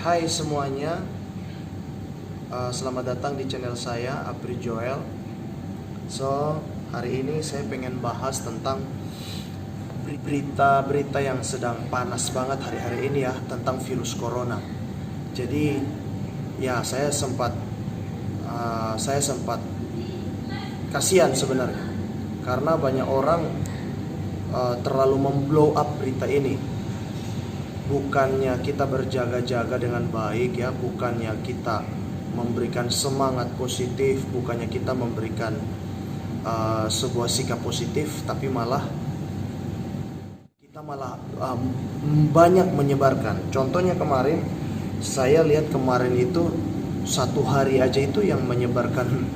Hai semuanya, selamat datang di channel saya, Apri Joel. So, hari ini saya pengen bahas tentang berita-berita yang sedang panas banget hari-hari ini ya, tentang virus corona. Jadi, ya saya sempat kasihan sebenarnya, karena banyak orang terlalu memblow up berita ini. Bukannya kita berjaga-jaga dengan baik ya, bukannya kita memberikan semangat positif, bukannya kita memberikan sebuah sikap positif, tapi kita malah banyak menyebarkan. Contohnya kemarin, saya lihat kemarin itu satu hari aja itu yang menyebarkan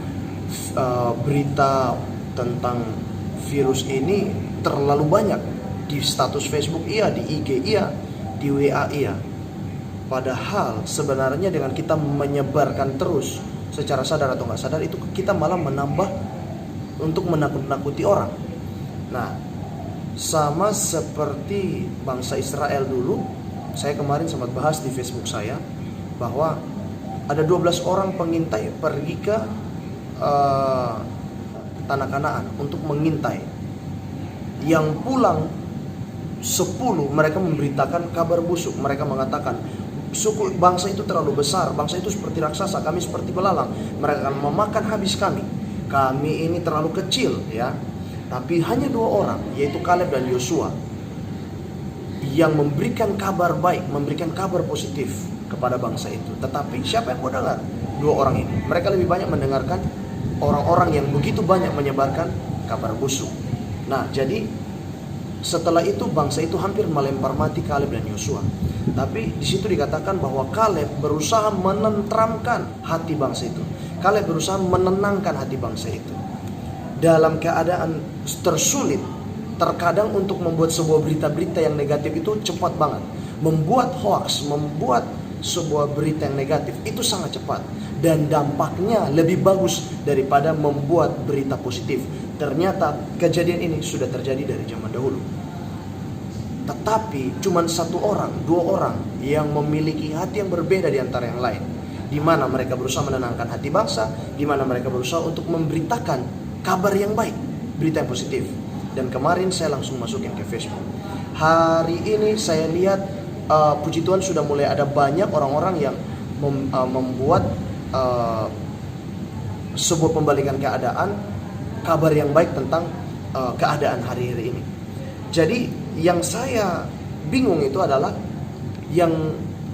berita tentang virus ini terlalu banyak. Di status Facebook iya, di IG iya, di WA iya. Padahal sebenarnya dengan kita menyebarkan terus secara sadar atau nggak sadar, itu kita malah menambah untuk menakut-nakuti orang. Nah, sama seperti bangsa Israel dulu, saya kemarin sempat bahas di Facebook saya bahwa ada 12 orang pengintai pergi ke tanah Kanaan untuk mengintai. Yang pulang 10, mereka memberitakan kabar busuk. Mereka mengatakan suku bangsa itu terlalu besar, bangsa itu seperti raksasa, kami seperti belalang, mereka akan memakan habis kami. Kami ini terlalu kecil ya. Tapi hanya 2 orang, yaitu Kaleb dan Yosua, yang memberikan kabar baik, memberikan kabar positif kepada bangsa itu. Tetapi siapa yang mau dengar? 2 orang ini. Mereka lebih banyak mendengarkan orang-orang yang begitu banyak menyebarkan kabar busuk. Nah, jadi setelah itu bangsa itu hampir melempar mati Kaleb dan Yosua. Tapi di situ dikatakan bahwa Kaleb berusaha menenteramkan hati bangsa itu. Kaleb berusaha menenangkan hati bangsa itu. Dalam keadaan tersulit, terkadang untuk membuat sebuah berita-berita yang negatif itu cepat banget. Membuat hoax, membuat sebuah berita yang negatif itu sangat cepat. Dan dampaknya lebih bagus daripada membuat berita positif. Ternyata kejadian ini sudah terjadi dari zaman dahulu. Tetapi cuma 1 orang, 2 orang yang memiliki hati yang berbeda di antara yang lain, di mana mereka berusaha menenangkan hati bangsa, di mana mereka berusaha untuk memberitakan kabar yang baik, berita yang positif. Dan kemarin saya langsung masukin ke Facebook. Hari ini saya lihat puji Tuhan sudah mulai ada banyak orang-orang yang membuat sebuah pembalikan keadaan, kabar yang baik tentang keadaan hari-hari ini. Jadi yang saya bingung itu adalah yang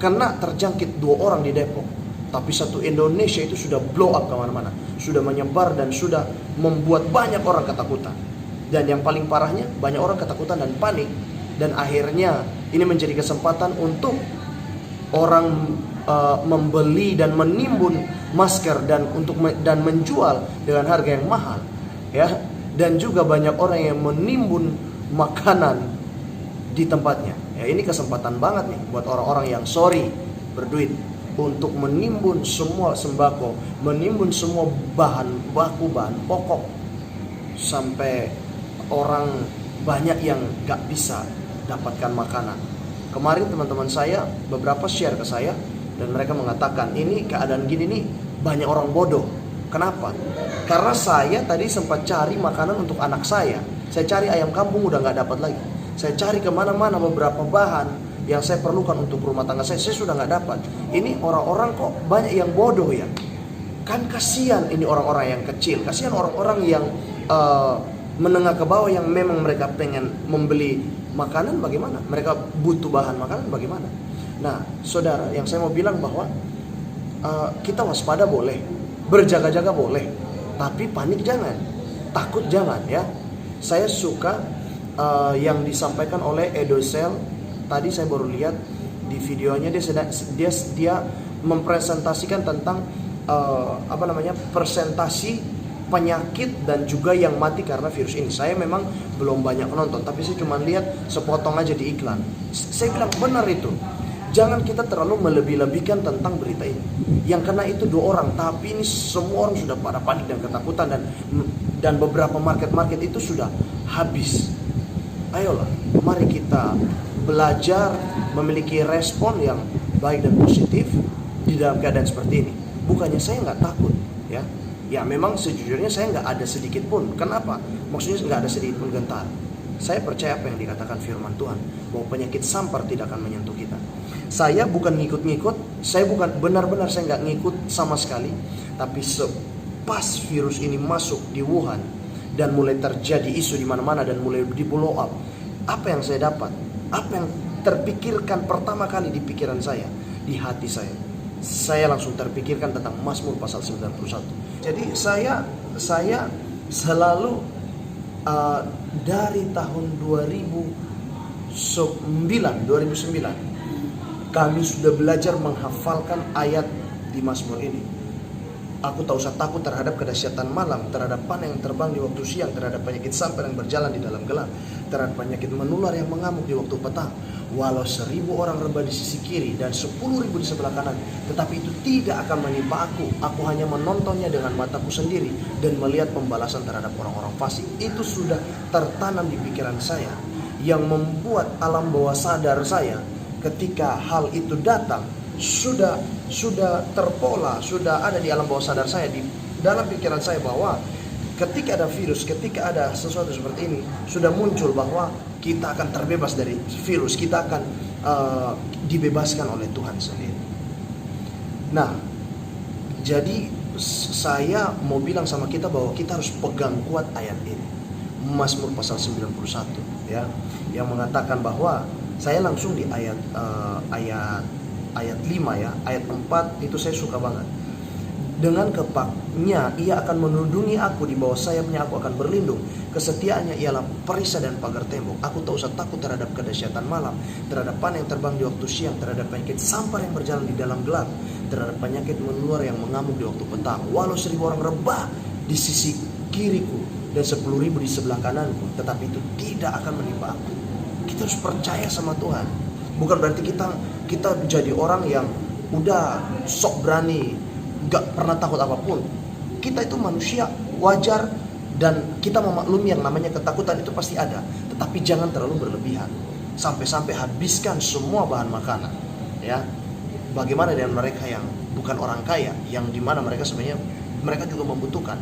kena terjangkit 2 orang di Depok, tapi satu Indonesia itu sudah blow up kemana-mana, sudah menyebar dan sudah membuat banyak orang ketakutan. Dan yang paling parahnya, banyak orang ketakutan dan panik. Dan akhirnya ini menjadi kesempatan untuk orang membeli dan menimbun masker dan menjual dengan harga yang mahal ya. Dan juga banyak orang yang menimbun makanan di tempatnya ya. Ini kesempatan banget nih buat orang-orang yang berduit untuk menimbun semua sembako, menimbun semua bahan baku, bahan pokok, sampai orang banyak yang gak bisa dapatkan makanan. Kemarin teman-teman saya beberapa share ke saya, dan mereka mengatakan ini keadaan gini nih banyak orang bodoh. Kenapa? Karena saya tadi sempat cari makanan untuk anak saya. Saya cari ayam kampung udah gak dapat lagi. Saya cari kemana-mana beberapa bahan yang saya perlukan untuk rumah tangga saya sudah gak dapat. Ini orang-orang kok banyak yang bodoh ya. Kan kasihan ini orang-orang yang kecil, kasihan orang-orang yang menengah ke bawah yang memang mereka pengen membeli makanan. Bagaimana? Mereka butuh bahan makanan bagaimana? Nah, saudara, yang saya mau bilang bahwa kita waspada boleh, berjaga-jaga boleh, tapi panik jangan, takut jangan ya. Saya suka yang disampaikan oleh Edosel. Tadi saya baru lihat di videonya, dia mempresentasikan tentang presentasi penyakit dan juga yang mati karena virus ini. Saya memang belum banyak nonton, tapi saya cuma lihat sepotong aja di iklan. Saya bilang benar itu. Jangan kita terlalu melebih-lebihkan tentang berita ini. Yang kena itu 2 orang, tapi ini semua orang sudah pada panik dan ketakutan, dan beberapa market itu sudah habis. Ayolah, mari kita belajar memiliki respon yang baik dan positif di dalam keadaan seperti ini. Bukannya saya nggak takut, ya. Ya memang sejujurnya saya nggak ada sedikit pun. Kenapa? Maksudnya nggak ada sedikit pun gentar. Saya percaya apa yang dikatakan firman Tuhan, bahwa penyakit sampar tidak akan menyentuh kita. Saya bukan ngikut-ngikut, saya bukan benar-benar saya nggak ngikut sama sekali. Tapi pas virus ini masuk di Wuhan dan mulai terjadi isu di mana-mana dan mulai di blow up, apa yang saya dapat? Apa yang terpikirkan pertama kali di pikiran saya, di hati saya? Saya langsung terpikirkan tentang Mazmur pasal 91. Jadi saya selalu dari tahun 2009 kami sudah belajar menghafalkan ayat di Mazmur ini. Aku tak usah takut terhadap kedahsyatan malam, terhadap panah yang terbang di waktu siang, terhadap penyakit sampar yang berjalan di dalam gelap, terhadap penyakit menular yang mengamuk di waktu petang. Walau 1000 orang rebah di sisi kiri dan 10.000 di sebelah kanan, tetapi itu tidak akan menimpa aku. Aku hanya menontonnya dengan mataku sendiri dan melihat pembalasan terhadap orang-orang fasik. Itu sudah tertanam di pikiran saya, yang membuat alam bawah sadar saya ketika hal itu datang sudah terpola, sudah ada di alam bawah sadar saya, di dalam pikiran saya, bahwa ketika ada virus, ketika ada sesuatu seperti ini, sudah muncul bahwa kita akan terbebas dari virus, kita akan dibebaskan oleh Tuhan sendiri. Nah, jadi saya mau bilang sama kita bahwa kita harus pegang kuat ayat ini, Mazmur pasal 91, ya, yang mengatakan bahwa saya langsung di ayat 5, ya, ayat 4 itu saya suka banget. Dengan kepaknya ia akan menundungi aku, di bawah sayapnya aku akan berlindung. Kesetiaannya ialah perisai dan pagar tembok. Aku tak usah takut terhadap kedahsyatan malam, terhadap panah yang terbang di waktu siang, terhadap penyakit sampar yang berjalan di dalam gelap, terhadap penyakit menular yang mengamuk di waktu petang. Walau 1000 orang rebah di sisi kiriku dan 10.000 di sebelah kananku, tetapi itu tidak akan menimpa aku. Kita harus percaya sama Tuhan. Bukan berarti kita jadi orang yang udah sok berani, gak pernah takut apapun. Kita itu manusia, wajar, dan kita memaklumi yang namanya ketakutan itu pasti ada. Tetapi jangan terlalu berlebihan, sampai-sampai habiskan semua bahan makanan, ya. Bagaimana dengan mereka yang bukan orang kaya, yang dimana mereka sebenarnya mereka juga membutuhkan,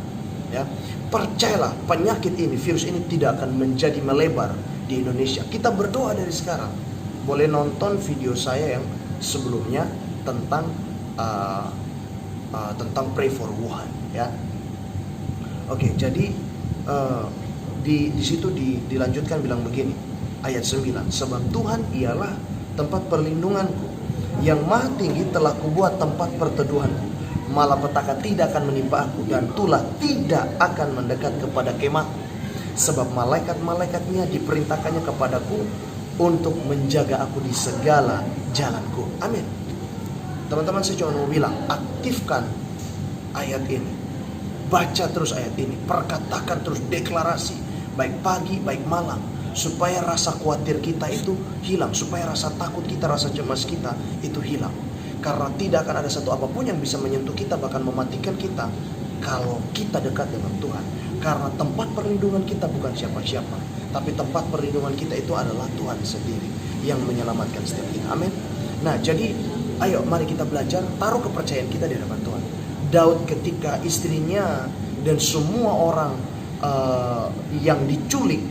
ya. Percayalah, penyakit ini, virus ini tidak akan menjadi melebar di Indonesia. Kita berdoa dari sekarang. Boleh nonton video saya yang sebelumnya tentang Pray for Wuhan, ya. Oke, jadi di situ dilanjutkan bilang begini, ayat 9, sebab Tuhan ialah tempat perlindunganku, yang maha tinggi telah kubuat tempat perteduhanku. Malapetaka tidak akan menimpa aku, dan tulah tidak akan mendekat kepada kemahku. Sebab malaikat-malaikatnya diperintahkannya kepadaku untuk menjaga aku di segala jalanku. Amin. Teman-teman, saya cuma mau bilang, aktifkan ayat ini, baca terus ayat ini, perkatakan terus, deklarasi, baik pagi, baik malam, supaya rasa khawatir kita itu hilang, supaya rasa takut kita, rasa cemas kita itu hilang. Karena tidak akan ada satu apapun yang bisa menyentuh kita, bahkan mematikan kita, kalau kita dekat dengan Tuhan. Karena tempat perlindungan kita bukan siapa-siapa, tapi tempat perlindungan kita itu adalah Tuhan sendiri yang menyelamatkan setiap kita. Amin. Nah, jadi ayo mari kita belajar taruh kepercayaan kita di hadapan Tuhan. Daud ketika istrinya dan semua orang yang diculik,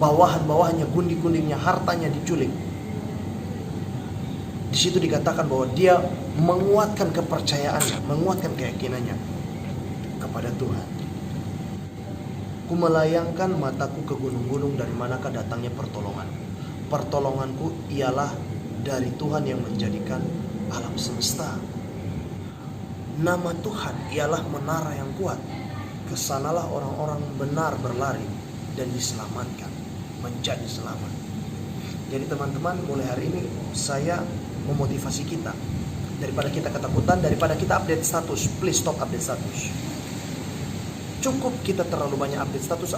bawahan-bawahannya, gundi-gundinya, hartanya diculik, di situ dikatakan bahwa dia menguatkan kepercayaannya, menguatkan keyakinannya kepada Tuhan. Ku melayangkan mataku ke gunung-gunung, dari manakah datangnya pertolonganku? Pertolonganku ialah dari Tuhan yang menjadikan alam semesta. Nama Tuhan ialah menara yang kuat. Kesanalah orang-orang benar berlari dan diselamatkan, menjadi selamat. Jadi teman-teman, mulai hari ini saya memotivasi kita, daripada kita ketakutan, daripada kita update status, please stop update status. Cukup kita terlalu banyak update status,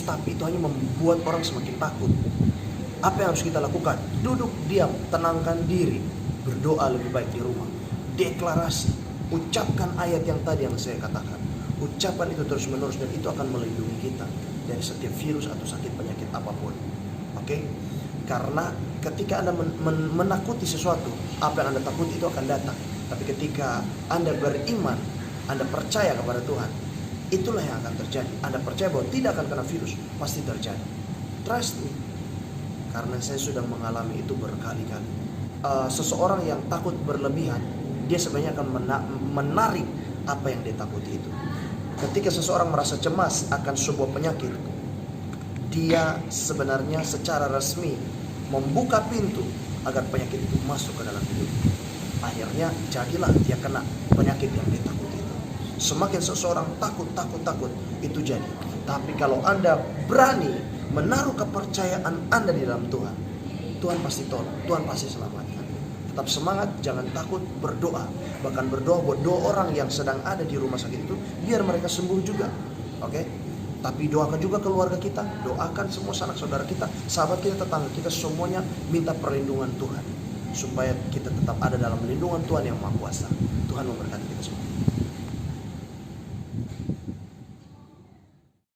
tapi itu hanya membuat orang semakin takut. Apa yang harus kita lakukan? Duduk diam, tenangkan diri, berdoa lebih baik di rumah, deklarasi, ucapkan ayat yang tadi yang saya katakan. Ucapan itu terus menerus, dan itu akan melindungi kita dari setiap virus atau sakit penyakit apapun. Oke? Karena ketika Anda menakuti sesuatu, apa yang Anda takuti itu akan datang. Tapi ketika Anda beriman, Anda percaya kepada Tuhan, itulah yang akan terjadi. Anda percaya bahwa tidak akan kena virus, pasti terjadi. Trust me. Karena saya sudah mengalami itu berkali-kali. Seseorang yang takut berlebihan, dia sebenarnya akan menarik apa yang dia takuti itu. Ketika seseorang merasa cemas akan sebuah penyakit, dia sebenarnya secara resmi membuka pintu agar penyakit itu masuk ke dalam hidup. Akhirnya jadilah dia kena penyakit yang ditakuti itu. Semakin seseorang takut, itu jadi. Tapi kalau Anda berani menaruh kepercayaan Anda di dalam Tuhan, Tuhan pasti tolong, Tuhan pasti selamatkan. Tetap semangat, jangan takut, berdoa. Bahkan berdoa buat 2 orang yang sedang ada di rumah sakit itu, biar mereka sembuh juga. Oke? Tapi doakan juga keluarga kita, doakan semua sanak saudara kita, sahabat kita, tetangga kita, semuanya minta perlindungan Tuhan. Supaya kita tetap ada dalam lindungan Tuhan yang Maha Kuasa. Tuhan memberkati kita semua.